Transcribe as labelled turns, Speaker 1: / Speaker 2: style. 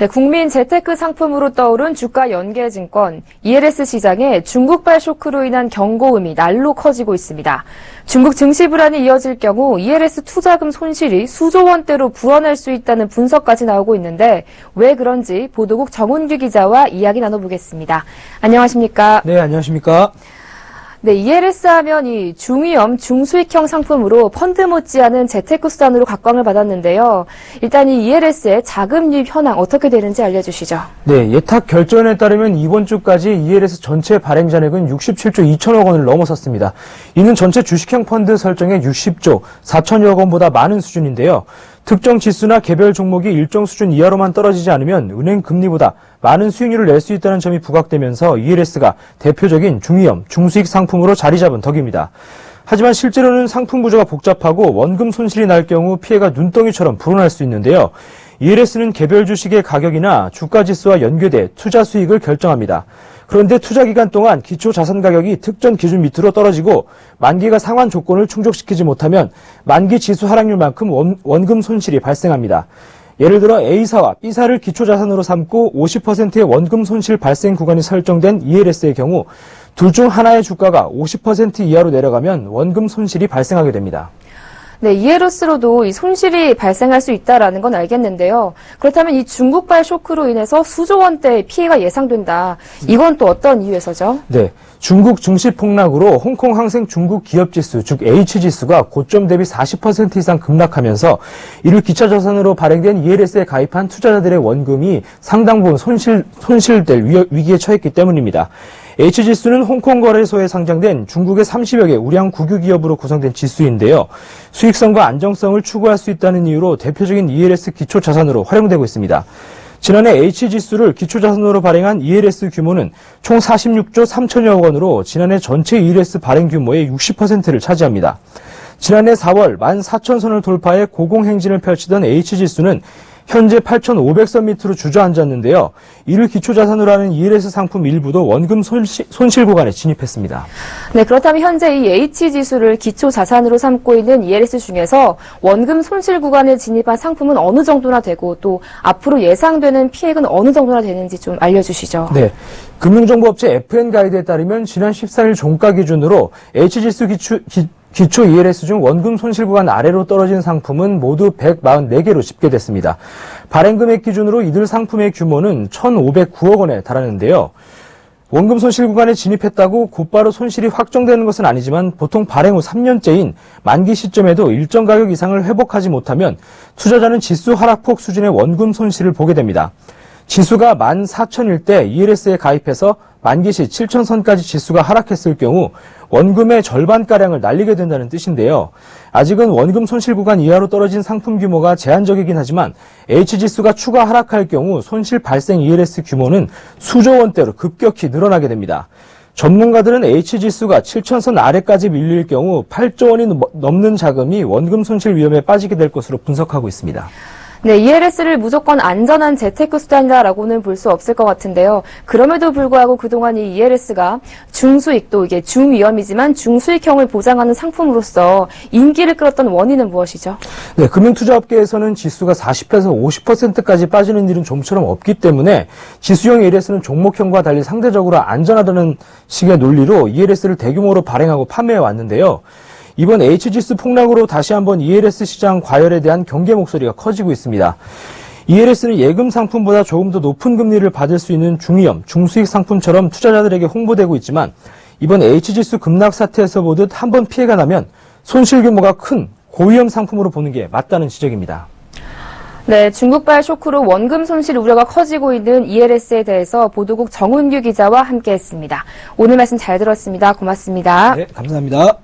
Speaker 1: 네, 국민 재테크 상품으로 떠오른 주가 연계증권, ELS 시장에 중국발 쇼크로 인한 경고음이 날로 커지고 있습니다. 중국 증시 불안이 이어질 경우 ELS 투자금 손실이 수조 원대로 불어날 수 있다는 분석까지 나오고 있는데 왜 그런지 보도국 정은규 기자와 이야기 나눠보겠습니다. 안녕하십니까?
Speaker 2: 네, 안녕하십니까?
Speaker 1: 네, ELS 하면 이 중위험, 중수익형 상품으로 펀드 못지않은 재테크 수단으로 각광을 받았는데요. 일단 이 ELS의 자금 유입 현황 어떻게 되는지 알려주시죠.
Speaker 2: 네, 예탁 결전에 따르면 이번 주까지 ELS 전체 발행 잔액은 67조 2천억 원을 넘어섰습니다. 이는 전체 주식형 펀드 설정의 60조 4천여억 원보다 많은 수준인데요. 특정 지수나 개별 종목이 일정 수준 이하로만 떨어지지 않으면 은행 금리보다 많은 수익률을 낼 수 있다는 점이 부각되면서 ELS가 대표적인 중위험, 중수익 상품으로 자리 잡은 덕입니다. 하지만 실제로는 상품 구조가 복잡하고 원금 손실이 날 경우 피해가 눈덩이처럼 불어날 수 있는데요. ELS는 개별 주식의 가격이나 주가 지수와 연계돼 투자 수익을 결정합니다. 그런데 투자 기간 동안 기초 자산 가격이 특정 기준 밑으로 떨어지고 만기가 상환 조건을 충족시키지 못하면 만기 지수 하락률만큼 원금 손실이 발생합니다. 예를 들어 A사와 B사를 기초 자산으로 삼고 50%의 원금 손실 발생 구간이 설정된 ELS의 경우 둘 중 하나의 주가가 50% 이하로 내려가면 원금 손실이 발생하게 됩니다.
Speaker 1: 네, ELS로도 이 손실이 발생할 수 있다라는 건 알겠는데요. 그렇다면 이 중국발 쇼크로 인해서 수조 원대의 피해가 예상된다. 이건 또 어떤 이유에서죠?
Speaker 2: 네, 중국 증시 폭락으로 홍콩 항생 중국 기업지수, 즉 H지수가 고점 대비 40% 이상 급락하면서 이를 기차 자산으로 발행된 ELS에 가입한 투자자들의 원금이 상당 부분 손실될 위기에 처했기 때문입니다. H지수는 홍콩 거래소에 상장된 중국의 30여 개 우량 국유 기업으로 구성된 지수인데요. 수익성과 안정성을 추구할 수 있다는 이유로 대표적인 ELS 기초 자산으로 활용되고 있습니다. 지난해 H지수를 기초 자산으로 발행한 ELS 규모는 총 46조 3천여억 원으로 지난해 전체 ELS 발행 규모의 60%를 차지합니다. 지난해 4월 14,000선을 돌파해 고공행진을 펼치던 H지수는 현재 8,500선 밑으로 주저앉았는데요. 이를 기초자산으로 하는 ELS 상품 일부도 원금 손실 구간에 진입했습니다.
Speaker 1: 네, 그렇다면 현재 이 H지수를 기초자산으로 삼고 있는 ELS 중에서 원금 손실 구간에 진입한 상품은 어느 정도나 되고 또 앞으로 예상되는 피해는 어느 정도나 되는지 좀 알려주시죠.
Speaker 2: 네, 금융정보업체 FN가이드에 따르면 지난 14일 종가 기준으로 H지수 기초 ELS 중 원금 손실 구간 아래로 떨어진 상품은 모두 144개로 집계됐습니다. 발행 금액 기준으로 이들 상품의 규모는 1,509억 원에 달하는데요. 원금 손실 구간에 진입했다고 곧바로 손실이 확정되는 것은 아니지만 보통 발행 후 3년째인 만기 시점에도 일정 가격 이상을 회복하지 못하면 투자자는 지수 하락폭 수준의 원금 손실을 보게 됩니다. 지수가 14,000일 때 ELS에 가입해서 만기 시 7,000선까지 지수가 하락했을 경우 원금의 절반가량을 날리게 된다는 뜻인데요. 아직은 원금 손실 구간 이하로 떨어진 상품 규모가 제한적이긴 하지만 H지수가 추가 하락할 경우 손실 발생 ELS 규모는 수조 원대로 급격히 늘어나게 됩니다. 전문가들은 H지수가 7,000선 아래까지 밀릴 경우 8조 원이 넘는 자금이 원금 손실 위험에 빠지게 될 것으로 분석하고 있습니다.
Speaker 1: 네, ELS를 무조건 안전한 재테크 수단이라고는 볼 수 없을 것 같은데요. 그럼에도 불구하고 그동안 이 ELS가 중수익 또 이게 중위험이지만 중수익형을 보장하는 상품으로서 인기를 끌었던 원인은 무엇이죠?
Speaker 2: 네, 금융투자업계에서는 지수가 40에서 50%까지 빠지는 일은 좀처럼 없기 때문에 지수형 ELS는 종목형과 달리 상대적으로 안전하다는 식의 논리로 ELS를 대규모로 발행하고 판매해 왔는데요. 이번 H지수 폭락으로 다시 한번 ELS 시장 과열에 대한 경계 목소리가 커지고 있습니다. ELS는 예금 상품보다 조금 더 높은 금리를 받을 수 있는 중위험, 중수익 상품처럼 투자자들에게 홍보되고 있지만 이번 H지수 급락 사태에서 보듯 한번 피해가 나면 손실 규모가 큰 고위험 상품으로 보는 게 맞다는 지적입니다.
Speaker 1: 네, 중국발 쇼크로 원금 손실 우려가 커지고 있는 ELS에 대해서 보도국 정은규 기자와 함께했습니다. 오늘 말씀 잘 들었습니다. 고맙습니다.
Speaker 2: 네, 감사합니다.